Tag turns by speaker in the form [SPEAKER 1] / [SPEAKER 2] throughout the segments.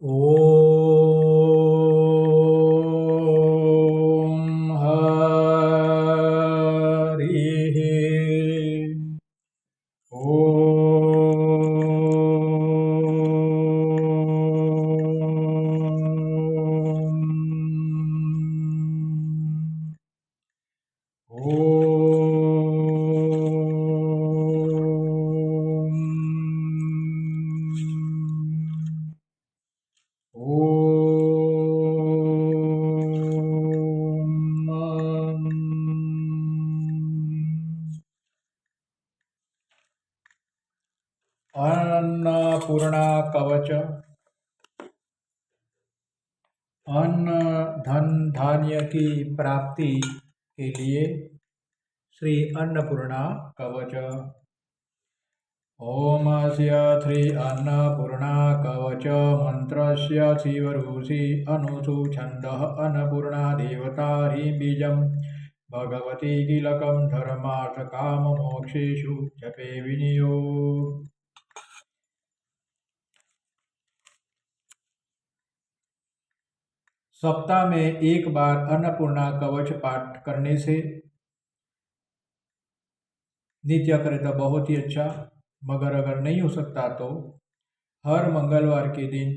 [SPEAKER 1] ॐ हरिः अन्नपूर्णा कवच अन्न धन धान्य की प्राप्ति के लिए श्री अन्नपूर्णा कवच। ओमस्य श्री अन्नपूर्णा कवच मंत्रस्य शिवऋषि अनुषु छन्दः अन्नपूर्णा देवता ह्रीं बीजं भगवती कीलकं धर्मार्थकाममोक्षेषु जपे विनियोग। सप्ताह में एक बार अन्नपूर्णा कवच पाठ करने से नित्य करे तो बहुत ही अच्छा, मगर अगर नहीं हो सकता तो हर मंगलवार के दिन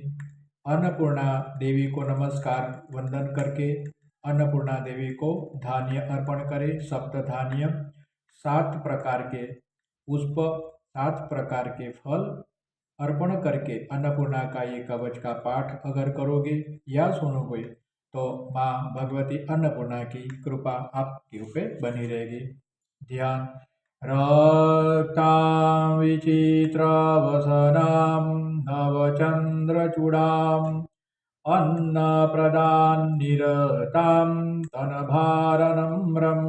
[SPEAKER 1] अन्नपूर्णा देवी को नमस्कार वंदन करके अन्नपूर्णा देवी को धान्य अर्पण करें। सप्त धान्य, 7 प्रकार के पुष्प, 7 प्रकार के फल अर्पण करके अन्नपूर्णा का ये कवच का पाठ अगर करोगे या सुनोगे तो माँ भगवती अन्नपूर्णा की कृपा आपके ऊपर बनी रहेगी। ध्यान। रक्तां विचित्रवसनां नवचन्द्रचूडाम् अन्नप्रदां निरतां धनभारनम्रं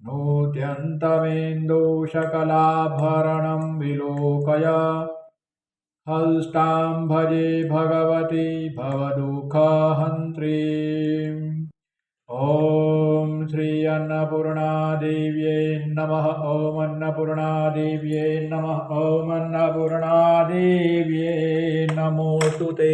[SPEAKER 1] नूत्यन्तमेन्दुशकलाभरणं विलोकय हस्तां भजे भगवती भवदुःखहन्त्रीम्। ॐ श्री अन्नपूर्णा देव्यै नमः। ॐ अन्नपूर्णा देव्यै नमः। ॐ अन्नपूर्णा देव्यै नमोऽस्तु ते।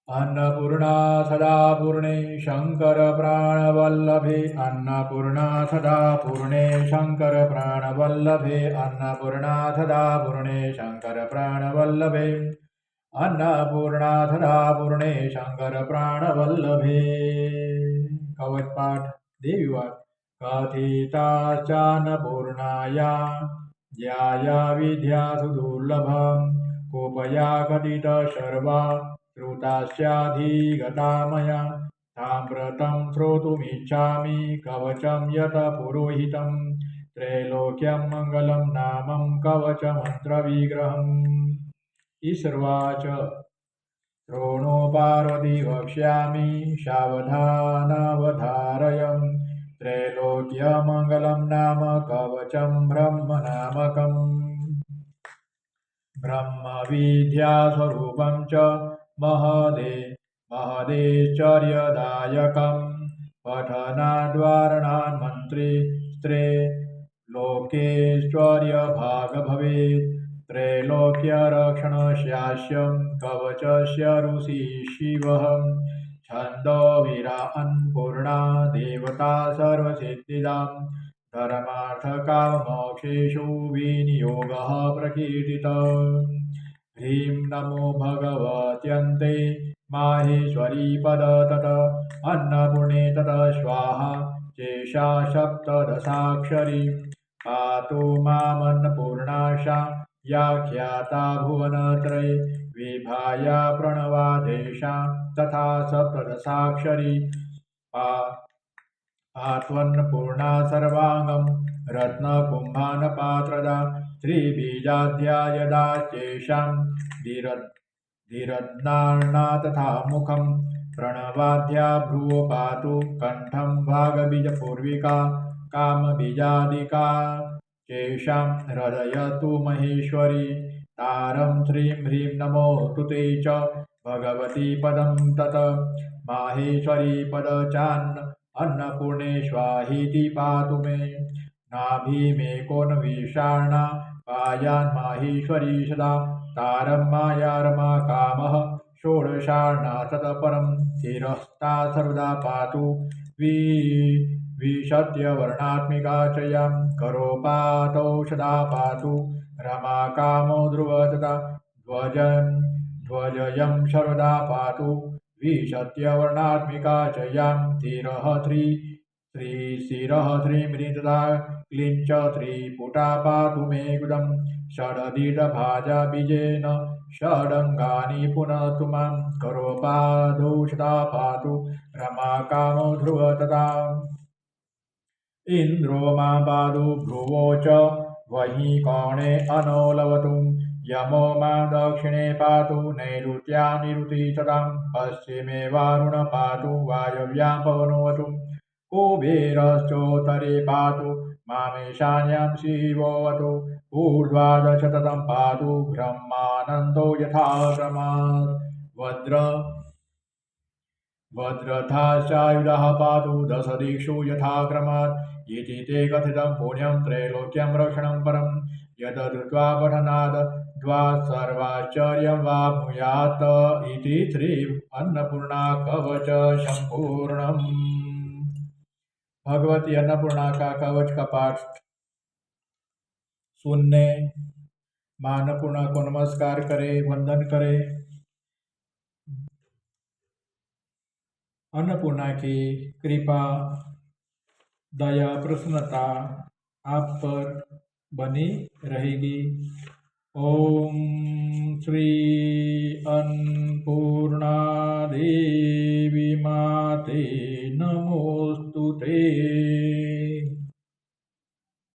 [SPEAKER 1] अन्नपूर्णा सदा पूर्णे शंकर प्राणवल्लभे। अन्नपूर्णा सदा पूर्णे शंकर प्राणवल्लभे। अन्नपूर्णा सदा पूर्णे शंकर प्राणवल्लभे। अन्नपूर्णा सदा पूर्णे शंकर प्राणवल्लभे। कवच पाठ देवीवार। कथिताश्चान्नपूर्णाया ज्याया विद्या सुदुर्लभं कोपया कथित सर्वा श्रुतास्याधिगता मया साम्प्रतं श्रोतुमिच्छामि कवचं यत पुरोहितं त्रैलोक्यं मंगलं नामं कवचमन्त्रविग्रहम्। ईश्वाच श्रोणो पार्वती वक्ष्यामि सावधानवधारयम् त्रैलोक्यमङ्गलं नाम कवचं ब्रह्मनामकम्। ब्रह्मविद्यास्वरूपं च महदेश्वर्यदायकं पठनाद्वारणान् मन्त्रे त्रैलोक्यैश्वर्यभाग भवेत्। त्रैलोक्यरक्षणस्यास्य कवचस्य ऋषि शिवः छन्दो वीरा अन्नपूर्णा देवता सर्वसिद्धिदां धर्मार्थकाममोक्षेषु विनियोगः प्रकीर्तितः। ह्रीं नमो भगवत्यन्ते माहेश्वरी पद तत अन्नपूर्णे तत स्वाहा शेषा सप्तदशाक्षरी पातु मामन्नपूर्णाशा या ख्याता भुवनत्रये विभाया प्रणवादेशा तथा सप्तदशाक्षरी पात्वन्नपूर्णा सर्वाङ्गं रत्नकुम्भानपात्रदा श्रीबीजाद्या यदा चेषां धीरद्नार्णा तथा मुखं प्रणवाद्या भ्रुवो पातु कण्ठं भागबीजपूर्विका कामबीजादिका चेषां हृदयतु महेश्वरी तारं श्रीं ह्रीं नमो तुते च भगवती पदं तत माहेश्वरी पदचान् अन्नपूर्णे स्वाहीति पातु मे नाभिमेकोनविषाणा पायान् माहेश्वरी सदा तारं माया रमा कामः षोडशार्णाशतपरं शिरस्ता सर्वदा पातु विशत्यवर्णात्मिका च यं करोपातौ सदा पातु रमा कामो ध्रुव तथा ध्वजयं सर्वदा पातु विशत्यवर्णात्मिका च यं श्रीशिरः श्रीमृतदा क्लीं च त्रिपुटा पातु मे गुदं षडधितभाजा बीजेन षडङ्गानि पुनस्तु मां करोपादौ सदा पातु रमा कामो ध्रुव तथा इन्द्रो मां पातु भ्रुवो च वही कोणे अनोलवतु यमो मां दक्षिणे पातु नैऋत्या निरुति सदां पश्चिमे वारुण पातु वायव्यां पवनोऽवतु कुबेरश्चोत्तरे पातु मामेशान्यां शिवोऽवतु ऊर्ध्वाधशततं पातु ब्रह्मानन्दो यथा क्रमात् वज्रथाश्चायुधः पातु दशदिक्षु यथा क्रमात् इति ते कथितं पुण्यं त्रैलोक्यं रक्षणं परं यदधृत्वा पठनाद् द्वा सर्वाश्चर्यं वाप्नुयात् इति श्री अन्नपूर्णा कवच संपूर्णम्। भगवती अन्नपूर्णा का कवच का पाठ सुनने मां अन्नपूर्णा को नमस्कार करे, वंदन करे। अन्नपूर्णा की कृपा दया प्रसन्नता आप पर बनी रहेगी। ओम श्री अन्नपूर्णा देवी माते नमोस्तुते।